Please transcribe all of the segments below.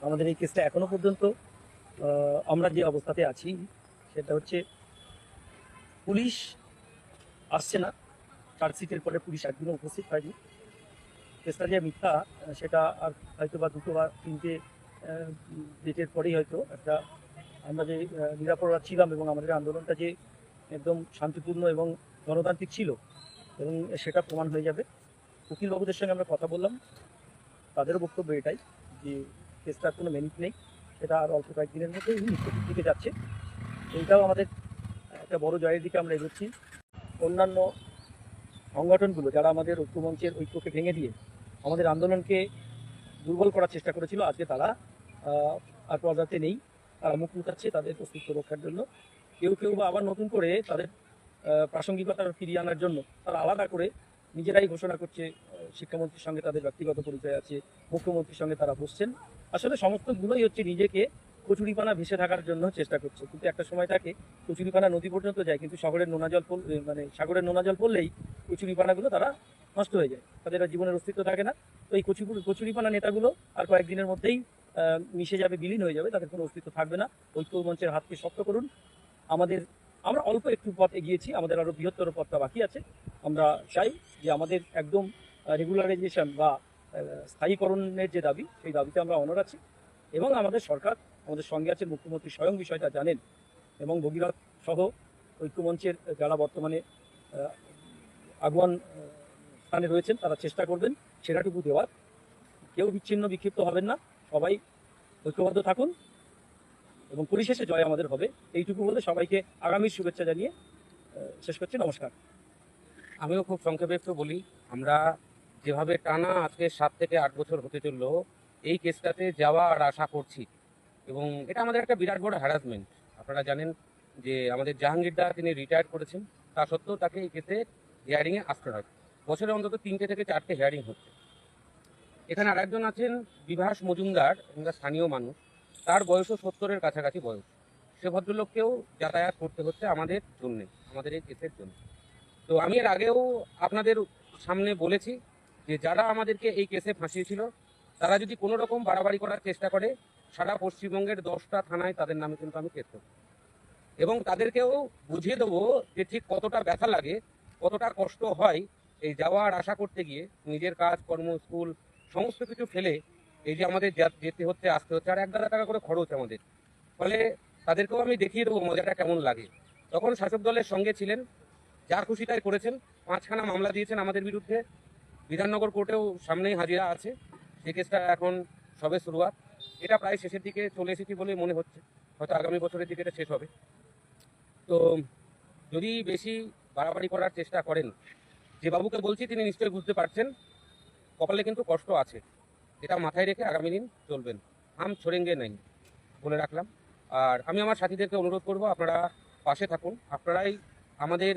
আমাদের এই কেসটা এখনো পর্যন্ত আমরা যে অবস্থাতে আছি সেটা হচ্ছে পুলিশ আসছে না। চার্জশিটের পরে পুলিশ একদিনও উপস্থিত হয়নি। কেসটা যে মিথ্যা সেটা আর হয়তো বা দুটো বা তিনটে ডেটের পরেই হয়তো একটা আমরা যে নিরাপরাধ ছিলাম এবং আমাদের আন্দোলনটা যে একদম শান্তিপূর্ণ এবং গণতান্ত্রিক ছিল এবং সেটা প্রমাণ হয়ে যাবে। উকিলবাবুদের সঙ্গে আমরা কথা বললাম, তাদেরও বক্তব্য এটাই যে কেসটার কোনো মেরিট নেই, সেটা আর অল্প কয়েকদিনের মধ্যেই নিষ্পত্তির দিকে যাচ্ছে। এইটাও আমাদের একটা বড় জয়ের দিকে আমরা এগোচ্ছি। অন্যান্য সংগঠনগুলো যারা আমাদের ঐক্যমঞ্চের ঐক্যকে ভেঙে দিয়ে আমাদের আন্দোলনকে দুর্বল করার চেষ্টা করেছিল, আজকে তারা আর পর্যাতে নেই। তারা মুখ লুকাচ্ছে তাদের অস্তিত্ব রক্ষার জন্য। কেউ কেউ বা আবার নতুন করে তাদের প্রাসঙ্গিকতা ফিরিয়ে আনার জন্য তারা আলাদা করে নিজেরাই ঘোষণা করছে শিক্ষামন্ত্রীর সঙ্গে তাদের ব্যক্তিগত পরিচয় আছে, মুখ্যমন্ত্রীর সঙ্গে তারা বসছেন। আসলে সমস্তগুলোই হচ্ছে নিজেকে কচুরিপানা ভেসে থাকার জন্য চেষ্টা করছে, কিন্তু একটা সময় তাকে কচুরিপানা নদী পর্যন্ত যায়, কিন্তু শহরের নোনা জল মানে সাগরের নোনা জল পড়লেই কচুরিপানাগুলো তারা নষ্ট হয়ে যায়, তাদের আর জীবনের অস্তিত্ব থাকে না। তো এই কচুরিপানা নেতাগুলো আর কয়েকদিনের মধ্যেই মিশে যাবে, বিলীন হয়ে যাবে, তাদের কোনো অস্তিত্ব থাকবে না। ঐক্য মঞ্চের হাতকে শক্ত করুন। আমরা অল্প একটু পথ এগিয়েছি, আমাদের আরো বৃহত্তর পথটা বাকি আছে। আমরা চাই যে আমাদের একদম রেগুলারাইজেশন বা স্থায়ীকরণের যে দাবি, সেই দাবিতে আমরা অনড় আছি এবং আমাদের সরকার আমাদের সঙ্গে আছে। মুখ্যমন্ত্রী স্বয়ং বিষয়টা জানেন এবং ভগীরথ সহ ঐক্যমঞ্চের যারা বর্তমানে আগুয়ান স্থানে রয়েছেন তারা চেষ্টা করবেন সেটাটুকু দেওয়ার। কেউ বিচ্ছিন্ন বিক্ষিপ্ত হবেন না, সবাই ঐক্যবদ্ধ থাকুন এবং পরিশেষে জয় আমাদের হবে। এইটুকু বলে সবাইকে আগামীর শুভেচ্ছা জানিয়ে শেষ করছি। নমস্কার। আমিও খুব সংক্ষেপে একটু বলি। আমরা যেভাবে টানা আজকে 7 থেকে 8 বছর হতে চললো এই কেসটাতে যাওয়া আর আশা করছি, এবং এটা আমাদের একটা বিরাট বড় হ্যারাসমেন্ট। আপনারা জানেন যে আমাদের জাহাঙ্গীরদা তিনি রিটায়ার করেছেন, তা সত্ত্বেও তাকে এই কেসে হিয়ারিংয়ে আসতে হয়। বছরে অন্তত 3টে থেকে 4টে হিয়ারিং হচ্ছে। এখানে আর একজন আছেন বিভাস মজুমদার, এখানকার স্থানীয় মানুষ, তার বয়সও 70-এর কাছাকাছি বয়স। সে ভদ্রলোককেও যাতায়াত করতে হচ্ছে আমাদের জন্যে, আমাদের এই কেসের জন্য। তো আমি এর আগেও আপনাদের সামনে বলেছি যে যারা আমাদেরকে এই কেসে ফাঁসিয়েছিল তারা যদি কোনো রকম বাড়াবাড়ি করার চেষ্টা করে, সারা পশ্চিমবঙ্গের 10টা থানায় তাদের নামে কিন্তু আমি কেস দেবো এবং তাদেরকেও বুঝিয়ে দেবো যে ঠিক কতটা ব্যথা লাগে, কতটা কষ্ট হয় এই যাওয়ার আশা করতে গিয়ে, নিজের কাজ কর্ম স্কুল সমস্ত কিছু ফেলে এই যে আমাদের যেতে হচ্ছে আসতে হচ্ছে, আর 1,000 টাকা করে খরচ আমাদের। ফলে তাদেরকেও আমি দেখিয়ে দেবো মজাটা কেমন লাগে। তখন শাসক দলের সঙ্গে ছিলেন, যা খুশি তাই করেছেন। 5খানা মামলা দিয়েছেন আমাদের বিরুদ্ধে, বিধাননগর কোর্টেও সামনেই হাজিরা আছে। সেই কেসটা এখন সবে শুরুয়াত, এটা প্রায় শেষের দিকে চলে এসেছি বলে মনে হচ্ছে, হয়তো আগামী বছরের দিকে এটা শেষ হবে। তো যদি বেশি বাড়াবাড়ি করার চেষ্টা করেন, যে বাবুকে বলছি তিনি নিশ্চয়ই বুঝতে পারছেন কপালে কিন্তু কষ্ট আছে, এটা মাথায় রেখে আগামী দিন চলবেন। হাম ছোড়েঙ্গে নাই বলে রাখলাম। আর আমি আমার সাথীদেরকে অনুরোধ করব, আপনারা পাশে থাকুন। আপনারাই আমাদের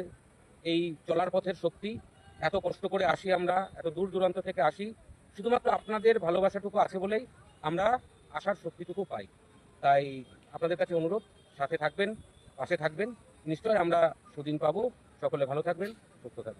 এই চলার পথের শক্তি। এত কষ্ট করে আসি আমরা, এত দূর দূরান্ত থেকে আসি, শুধুমাত্র আপনাদের ভালোবাসাটুকু আছে বলেই আমরা আসার শক্তিটুকু পাই। তাই আপনাদের কাছে অনুরোধ, সাথে থাকবেন, পাশে থাকবেন, নিশ্চয় আমরা সুদিন পাবো। সকলে ভালো থাকবেন, সুস্থ থাকবেন।